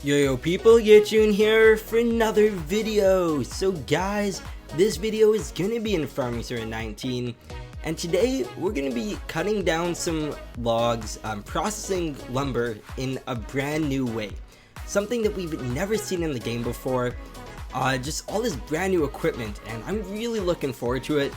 Yo people, June here for another video. So guys, this video is gonna be in Farming Simulator 19, and today we're gonna be cutting down some logs, processing lumber in a brand new way. Something that we've never seen in the game before, just all this brand new equipment, and I'm really looking forward to it.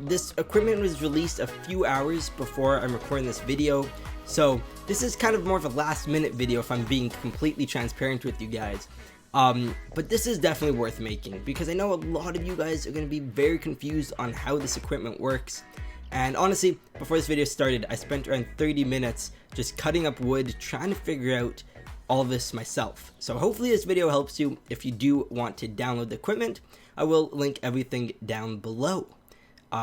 This equipment was released a few hours before I'm recording this video, so this is kind of more of a last minute video if I'm being completely transparent with you guys. But this is definitely worth making because I know a lot of you guys are going to be very confused on how this equipment works. And honestly, before this video started, I spent around 30 minutes just cutting up wood, trying to figure out all this myself. So hopefully this video helps you. If you do want to download the equipment, I will link everything down below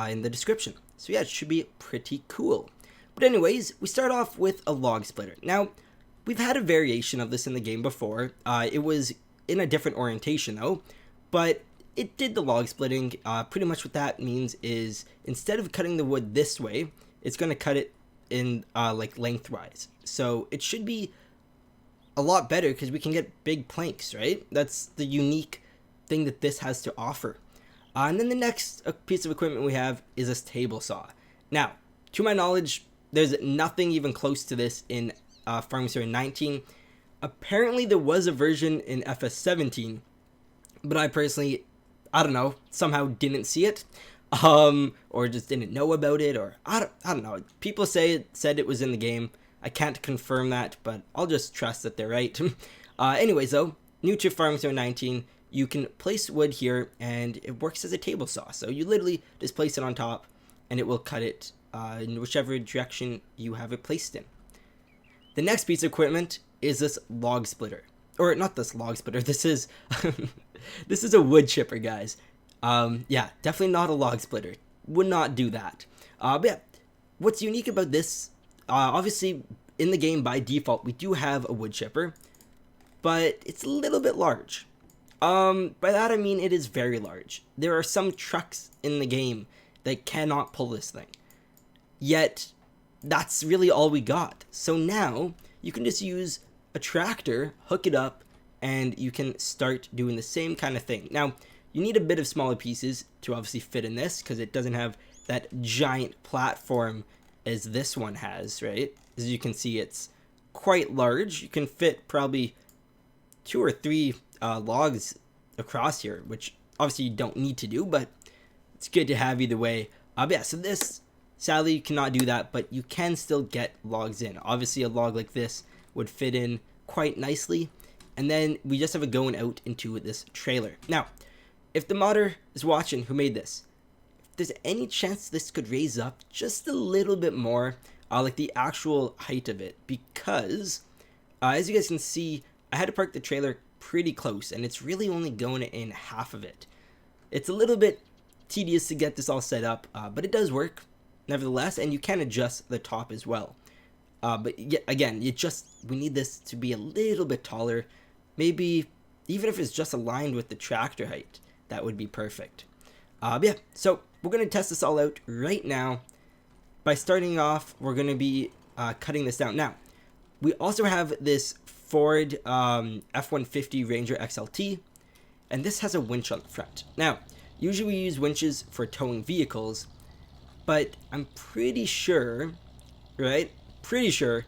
in the description. So yeah, it should be pretty cool. But anyways, we start off with a log splitter. Now, we've had a variation of this in the game before. It was in a different orientation though, but it did the log splitting. Pretty much what that means is instead of cutting the wood this way, it's going to cut it in like lengthwise. So it should be a lot better because we can get big planks, right? That's the unique thing that this has to offer. And then the next piece of equipment we have is this table saw. Now, to my knowledge, there's nothing even close to this in Farming Simulator 19. Apparently there was a version in FS17, but I personally, I don't know, somehow didn't see it, or just didn't know about it, or I don't know. People said it was in the game. I can't confirm that, but I'll just trust that they're right. Anyways though, new to Farming Simulator 19, you can place wood here and it works as a table saw. So you literally just place it on top and it will cut it in whichever direction you have it placed in. The next piece of equipment is this log splitter, or not this log splitter. This is this is a wood chipper, guys. Yeah, definitely not a log splitter. Would not do that. But yeah, what's unique about this? Obviously, in the game by default, we do have a wood chipper, but it's a little bit large. By that I mean it is very large. There are some trucks in the game that cannot pull this thing. Yet, that's really all we got. So now, you can just use a tractor, hook it up, and you can start doing the same kind of thing. Now, you need a bit of smaller pieces to obviously fit in this, because it doesn't have that giant platform as this one has, right? As you can see, it's quite large. You can fit probably 2 or 3 logs across here, which obviously you don't need to do, but it's good to have either way. But yeah, so this, sadly, you cannot do that, but you can still get logs in. Obviously, a log like this would fit in quite nicely. And then we just have it going out into this trailer. Now, if the modder is watching who made this, if there's any chance this could raise up just a little bit more, like the actual height of it, because as you guys can see, I had to park the trailer pretty close, and it's really only going in half of it. It's a little bit tedious to get this all set up, but it does work nevertheless, and you can adjust the top as well. But yet again, we need this to be a little bit taller. Maybe even if it's just aligned with the tractor height, that would be perfect. But yeah, so we're going to test this all out right now. By starting off, we're going to be cutting this down. Now, we also have this Ford F-150 Ranger XLT, and this has a winch on the front. Now, usually we use winches for towing vehicles, but I'm pretty sure, right? Pretty sure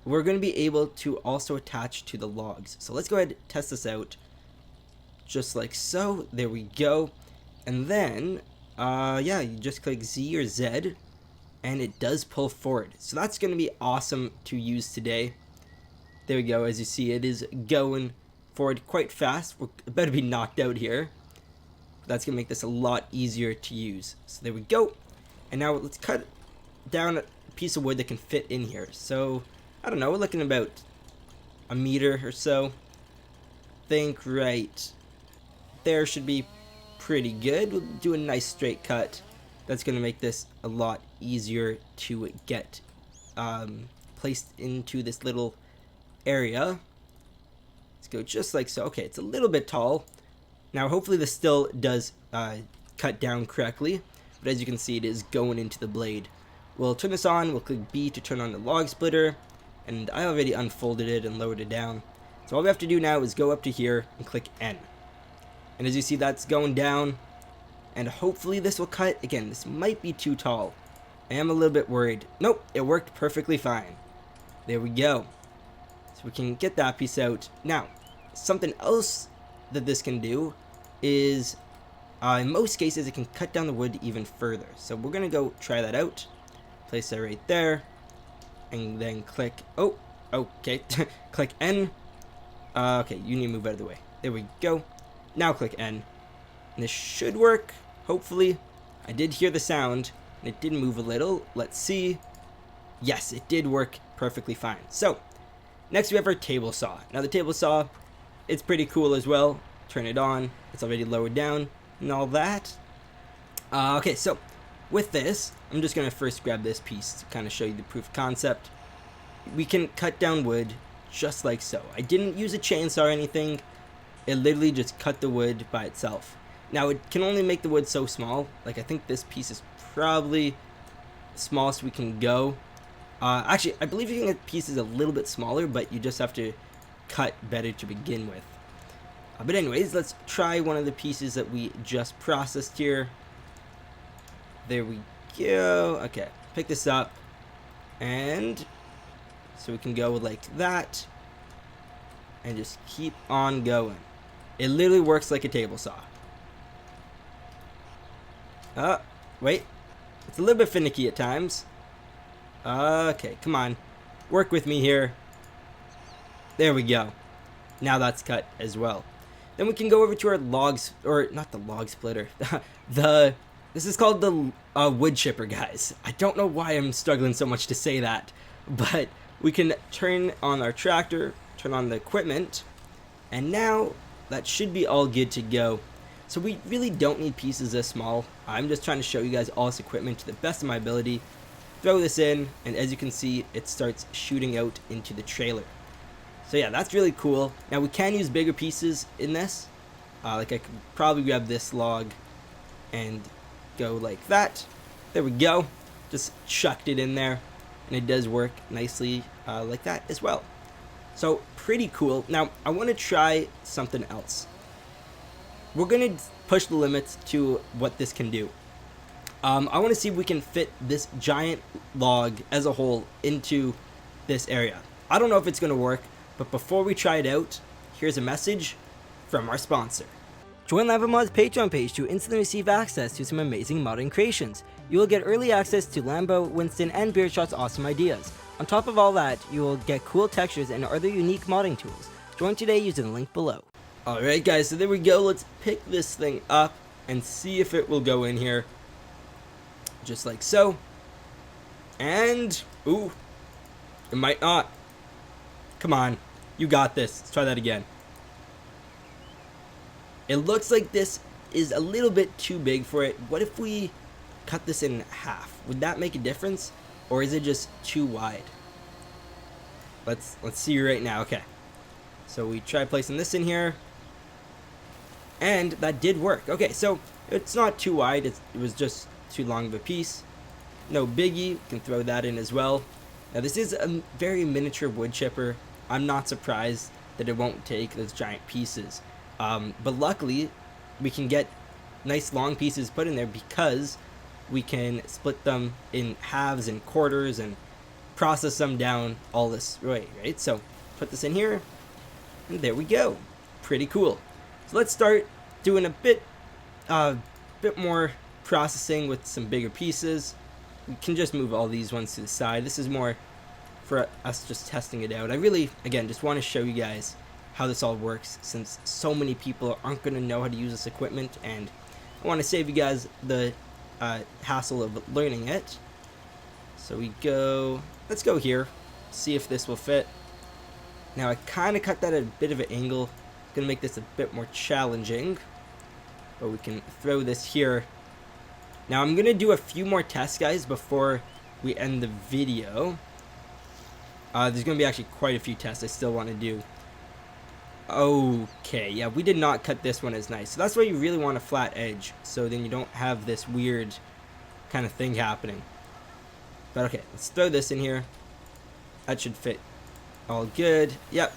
we're going to be able to also attach to the logs. So let's go ahead and test this out. Just like so. There we go. And then, yeah, you just click Z or Z, and it does pull forward. So that's going to be awesome to use today. There we go. As you see, it is going forward quite fast. We're about to be knocked out here. That's going to make this a lot easier to use. So there we go. And now let's cut down a piece of wood that can fit in here. So, I don't know, we're looking about a meter or so. Think right there should be pretty good. We'll do a nice straight cut. That's going to make this a lot easier to get placed into this little area. Let's go just like so. Okay, it's a little bit tall. Now, hopefully this still does cut down correctly. But as you can see, it is going into the blade. We'll turn this on. We'll click B to turn on the log splitter. And I already unfolded it and lowered it down. It's So all we have to do now is go up to here and click N. And as you see, that's going down. And hopefully this will cut. Again, this might be too tall. I am a little bit worried. Nope, it worked perfectly fine. There we go. So we can get that piece out. Now, something else that this can do is, in most cases, it can cut down the wood even further. So we're going to go try that out. Place that right there. And then click, oh, okay, click N. Okay, you need to move out of the way. There we go. Now click N. And this should work, hopefully. I did hear the sound, and it did move a little. Let's see. Yes, it did work perfectly fine. So, next we have our table saw. Now the table saw, it's pretty cool as well. Turn it on. It's already lowered down and all that. Okay, so with this, I'm just going to first grab this piece to kind of show you the proof of concept. We can cut down wood just like so. I didn't use a chainsaw or anything. It literally just cut the wood by itself. Now, it can only make the wood so small. Like, I think this piece is probably the smallest we can go. Actually, I believe you can get pieces a little bit smaller, but you just have to cut better to begin with. But anyways, let's try one of the pieces that we just processed here. There we go. Okay, pick this up. And so we can go like that. And just keep on going. It literally works like a table saw. Wait. It's a little bit finicky at times. Okay, come on. Work with me here. There we go. Now that's cut as well. Then we can go over to our logs, or not the log splitter. This is called the wood chipper, guys. I don't know why I'm struggling so much to say that, but we can turn on our tractor, turn on the equipment, and now that should be all good to go. So we really don't need pieces this small. I'm just trying to show you guys all this equipment to the best of my ability. Throw this in, and as you can see, it starts shooting out into the trailer. So yeah, that's really cool. Now we can use bigger pieces in this. Like I could probably grab this log and go like that. There we go. Just chucked it in there, and it does work nicely like that as well. So pretty cool. Now I want to try something else. We're going to push the limits to what this can do. I want to see if we can fit this giant log as a whole into this area. I don't know if it's going to work, but before we try it out, here's a message from our sponsor. Join Lambo Mods' Patreon page to instantly receive access to some amazing modding creations. You will get early access to Lambo, Winston, and Beardshot's awesome ideas. On top of all that, you will get cool textures and other unique modding tools. Join today using the link below. Alright guys, so there we go. Let's pick this thing up and see if it will go in here. Just like so. And, ooh, it might not. Come on, you got this. Let's try that again. It looks like this is a little bit too big for it. What if we cut this in half? Would that make a difference? Or is it just too wide? Let's see right now. Okay. So we try placing this in here. And that did work. Okay, so it's not too wide. It was just too long of a piece. No biggie. You can throw that in as well. Now this is a very miniature wood chipper. I'm not surprised that it won't take those giant pieces. But luckily, we can get nice long pieces put in there because we can split them in halves and quarters and process them down all this way, right? So put this in here, and there we go. Pretty cool. So let's start doing a bit more processing with some bigger pieces. We can just move all these ones to the side. This is more for us just testing it out. I really, again, just want to show you guys how this all works since so many people aren't going to know how to use this equipment, and I want to save you guys the hassle of learning it. So let's go here, see if this will fit. Now I kind of cut that at a bit of an angle. It's going to make this a bit more challenging, but we can throw this here. Now I'm going to do a few more tests, guys, before we end the video. There's going to be actually quite a few tests I still want to do. Okay, yeah, we did not cut this one as nice. So that's why you really want a flat edge, so then you don't have this weird kind of thing happening. But okay, let's throw this in here. That should fit all good. Yep.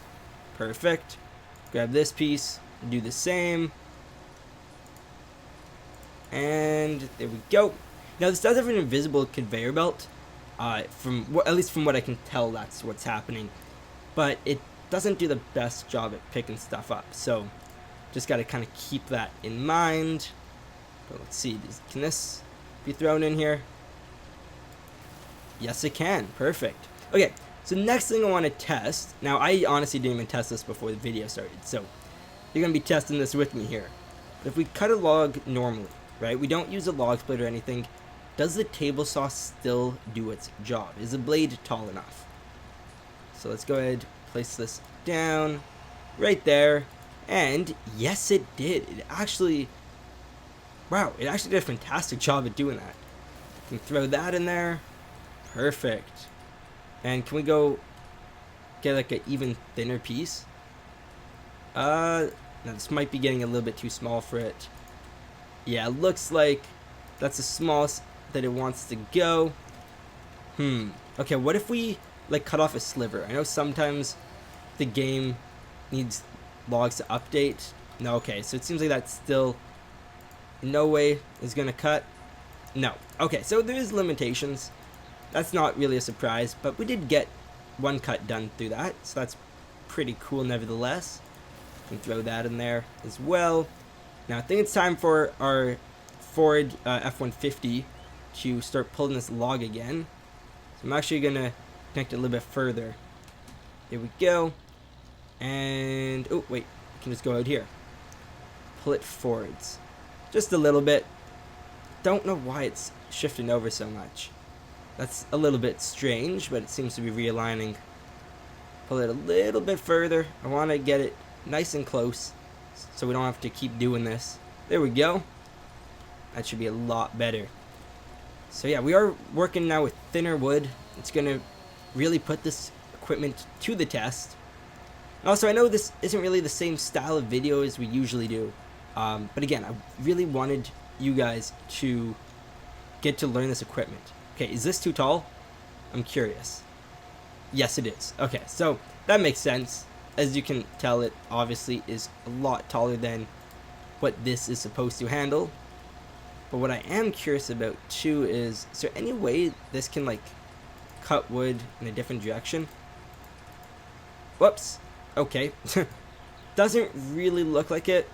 Perfect. Grab this piece, do the same. And there we go. Now this does have an invisible conveyor belt. At least from what I can tell, that's what's happening. But it doesn't do the best job at picking stuff up. So just got to kind of keep that in mind. But let's see, can this be thrown in here? Yes, it can. Perfect. Okay, so next thing I want to test. Now, I honestly didn't even test this before the video started, so you're going to be testing this with me here. But if we cut a log normally, right, we don't use a log split or anything, does the table saw still do its job? Is the blade tall enough? So let's go ahead, place this down right there, and yes, it did. It actually, wow, it actually did a fantastic job at doing that. Can throw that in there. Perfect. And can we go get like an even thinner piece? Now this might be getting a little bit too small for it. Yeah, it looks like that's the smallest that it wants to go. Okay, what if we like cut off a sliver? I know sometimes the game needs logs to update. No, okay, so it seems like that's still in no way is gonna cut. No. Okay, so there is limitations. That's not really a surprise, but we did get one cut done through that, so that's pretty cool nevertheless. Can throw that in there as well. Now I think it's time for our Ford F-150 to start pulling this log again. So I'm actually gonna connect it a little bit further. Here we go. And oh wait, we can just go out here. Pull it forwards. Just a little bit. Don't know why it's shifting over so much. That's a little bit strange, but it seems to be realigning. Pull it a little bit further. I want to get it nice and close so we don't have to keep doing this. There we go. That should be a lot better. So yeah, we are working now with thinner wood. It's going to really put this equipment to the test. Also, I know this isn't really the same style of video as we usually do. But again, I really wanted you guys to get to learn this equipment. Okay, is this too tall? I'm curious. Yes, it is. Okay, so that makes sense. As you can tell, it obviously is a lot taller than what this is supposed to handle. But what I am curious about too is there any way this can like cut wood in a different direction? Whoops. Okay. Doesn't really look like it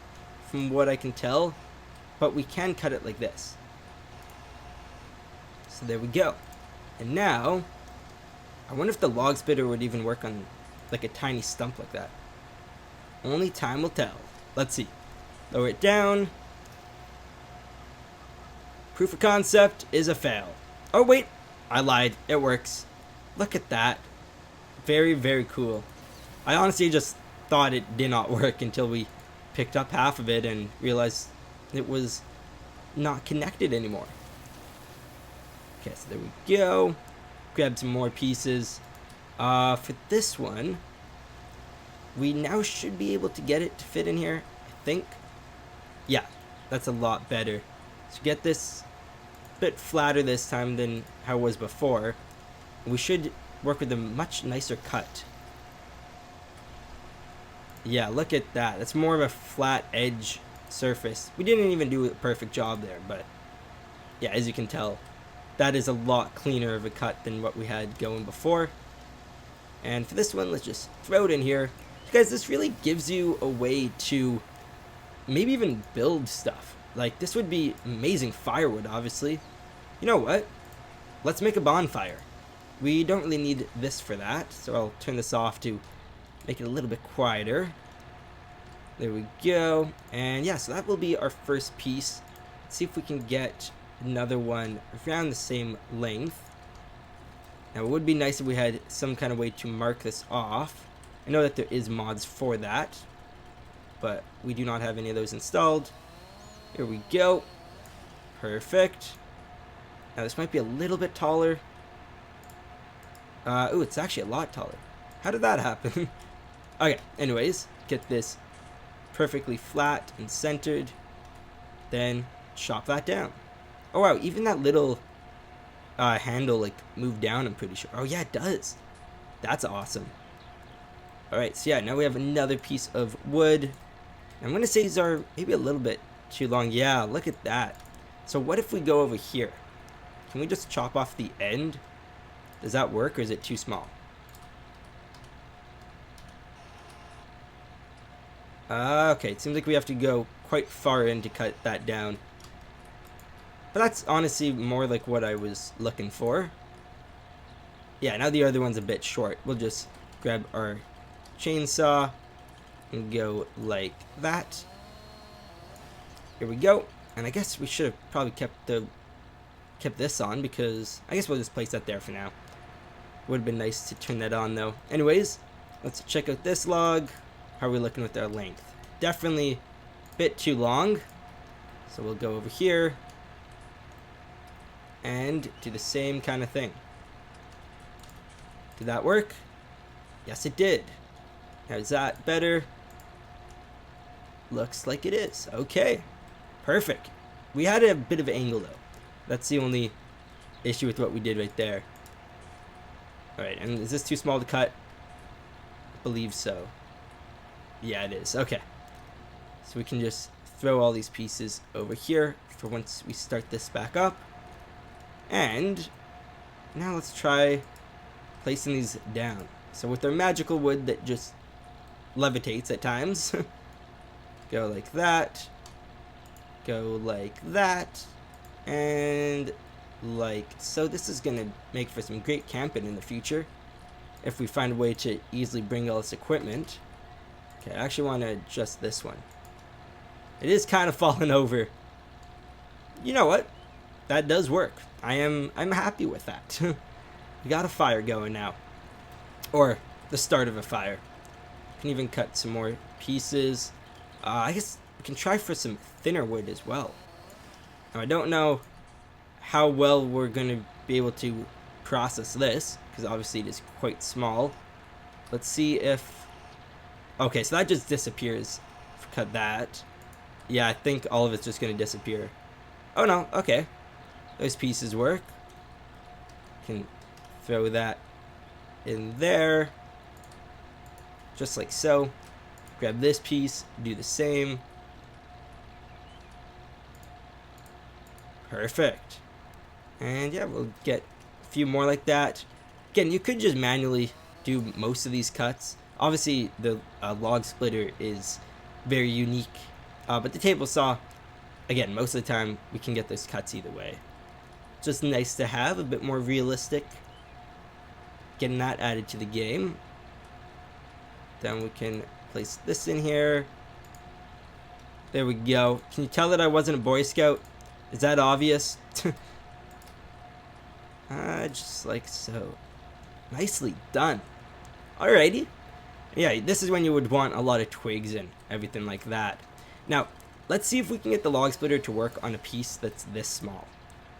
from what I can tell, but we can cut it like this. So there we go. And now, I wonder if the log splitter would even work on like a tiny stump like that. Only time will tell. Let's see. Lower it down. Proof of concept is a fail. Oh wait, I lied. It works. Look at that. Very, very cool. I honestly just thought it did not work until we picked up half of it and realized it was not connected anymore. Okay, so there we go. Grab some more pieces. For this one, we now should be able to get it to fit in here, I think. Yeah, that's a lot better. So get this a bit flatter this time than how it was before. We should work with a much nicer cut. Yeah, look at that. That's more of a flat edge surface. We didn't even do a perfect job there, but yeah, as you can tell, that is a lot cleaner of a cut than what we had going before. And for this one, let's just throw it in here. Guys, this really gives you a way to maybe even build stuff. Like, this would be amazing firewood, obviously. You know what? Let's make a bonfire. We don't really need this for that, so I'll turn this off to make it a little bit quieter. There we go. And yeah, so that will be our first piece. Let's see if we can get another one around the same length. Now, it would be nice if we had some kind of way to mark this off. I know that there is mods for that, but we do not have any of those installed. Here we go. Perfect. Now, this might be a little bit taller. Ooh, it's actually a lot taller. How did that happen? Okay, anyways, get this perfectly flat and centered. Then chop that down. Oh wow, even that little handle like moved down, I'm pretty sure. Oh yeah, it does. That's awesome. Alright, so yeah, now we have another piece of wood. I'm gonna say these are maybe a little bit too long. Yeah, look at that. So what if we go over here? Can we just chop off the end? Does that work, or is it too small? Okay, it seems like we have to go quite far in to cut that down. But that's honestly more like what I was looking for. Yeah, now the other one's a bit short. We'll just grab our chainsaw and go like that. Here we go. And I guess we should have probably kept this on, because I guess we'll just place that there for now. Would have been nice to turn that on though. Anyways, let's check out this log. How are we looking with our length? Definitely a bit too long. So we'll go over here and do the same kind of thing. Did that work? Yes, it did. Now, is that better? Looks like it is. Okay, perfect. We had a bit of an angle though. That's the only issue with what we did right there. Alright, and is this too small to cut? I believe so. Yeah, it is. Okay. So we can just throw all these pieces over here for once we start this back up. And now let's try placing these down. So with our magical wood that just levitates at times, go like that, go like that, and like so. This is gonna make for some great camping in the future if we find a way to easily bring all this equipment. Okay, I actually want to adjust this one. It is kind of falling over. You know what? That does work. I'm happy with that. We got a fire going now, or the start of a fire. Can even cut some more pieces. I guess we can try for some thinner wood as well. Now I don't know how well we're gonna be able to process this, because obviously it is quite small. Let's see if... Okay, so that just disappears. Cut that. Yeah, I think all of it's just gonna disappear. Oh no, okay. Those pieces work. Can throw that in there. Just like so. Grab this piece, do the same. Perfect. And yeah, we'll get a few more like that. Again, you could just manually do most of these cuts. Obviously, the log splitter is very unique. But the table saw, again, most of the time, we can get those cuts either way. Just nice to have, a bit more realistic. Getting that added to the game. Then we can place this in here. There we go. Can you tell that I wasn't a Boy Scout? Is that obvious? Just like so. Nicely done. Alrighty. Yeah, this is when you would want a lot of twigs and everything like that. Now, let's see if we can get the log splitter to work on a piece that's this small.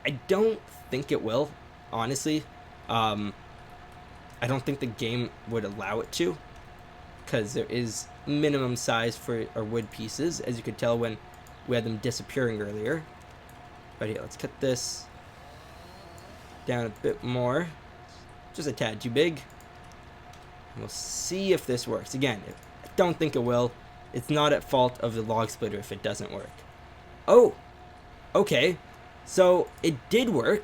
I don't think it will, honestly. I don't think the game would allow it to, because there is minimum size for our wood pieces, as you could tell when we had them disappearing earlier. But here, let's cut this down a bit more, just a tad too big. And we'll see if this works. Again, I don't think it will. It's not at fault of the log splitter if it doesn't work. Oh, okay. So it did work,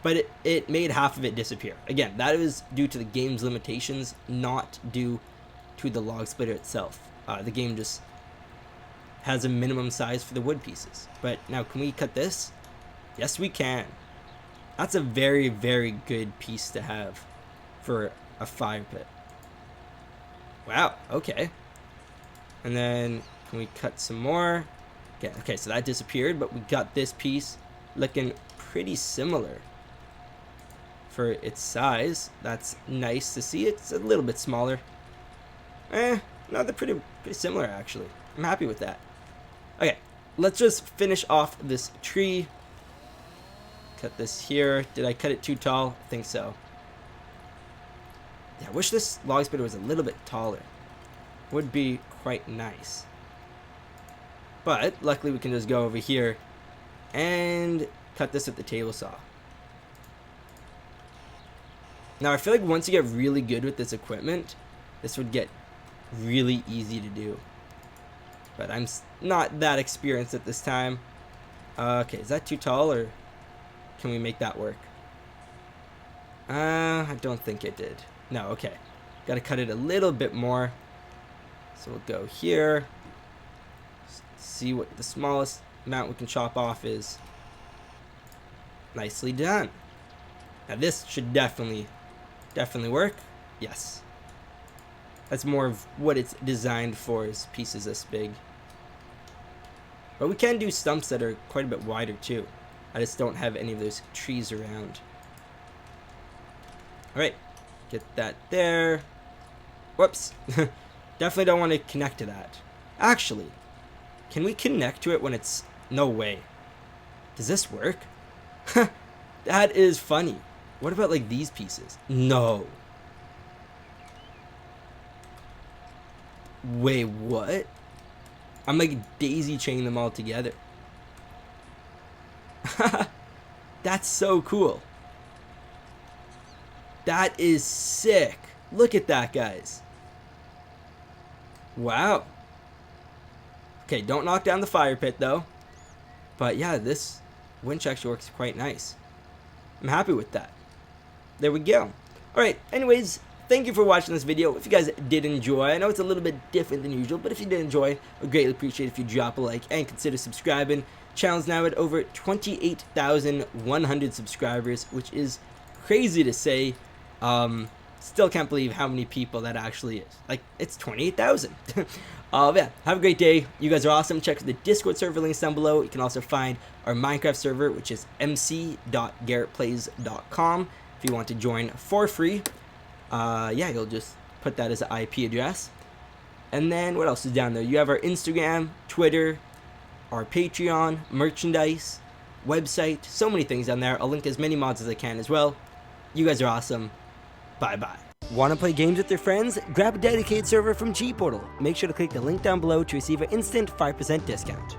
but it made half of it disappear. Again, that is due to the game's limitations, not due to the log splitter itself. The game just has a minimum size for the wood pieces. But now, can we cut this? Yes, we can. That's a very, very good piece to have for a fire pit. Wow, okay. And then, can we cut some more? Okay, so that disappeared, but we got this piece looking pretty similar for its size. That's nice to see. It's a little bit smaller. No, they're pretty similar, actually. I'm happy with that. Okay, let's just finish off this tree. Cut this here. Did I cut it too tall? I think so. Yeah, I wish this log splitter was a little bit taller. Would be quite nice. But luckily we can just go over here and cut this with the table saw. Now I feel like once you get really good with this equipment, this would get really easy to do. But I'm not that experienced at this time. Okay, is that too tall, or can we make that work? I don't think it did. No, okay. Gotta cut it a little bit more. So we'll go here. See what the smallest amount we can chop off is. Nicely done. Now this should definitely work. Yes. That's more of what it's designed for, is pieces this big. But we can do stumps that are quite a bit wider too. I just don't have any of those trees around. Alright, get that there. Whoops. Definitely don't want to connect to that. Actually, can we connect to it when it's... No way. Does this work? That is funny. What about like these pieces? No. Wait, what? I'm like daisy chaining them all together. That's so cool. That is sick. Look at that, guys. Wow. Okay, don't knock down the fire pit though. But yeah, this winch actually works quite nice. I'm happy with that. There we go. Alright, anyways, thank you for watching this video. If you guys did enjoy, I know it's a little bit different than usual, but if you did enjoy, I would greatly appreciate if you drop a like and consider subscribing. Channel's now at over 28,100 subscribers, which is crazy to say. Still can't believe how many people that actually is. Like, it's 28,000. Yeah, have a great day. You guys are awesome. Check the Discord server links down below. You can also find our Minecraft server, which is mc.garrettplays.com. If you want to join for free. Yeah, you'll just put that as an IP address. And then what else is down there? You have our Instagram, Twitter, our Patreon, merchandise, website, so many things down there. I'll link as many mods as I can as well. You guys are awesome. Bye-bye. Want to play games with your friends? Grab a dedicated server from GPortal. Make sure to click the link down below to receive an instant 5% discount.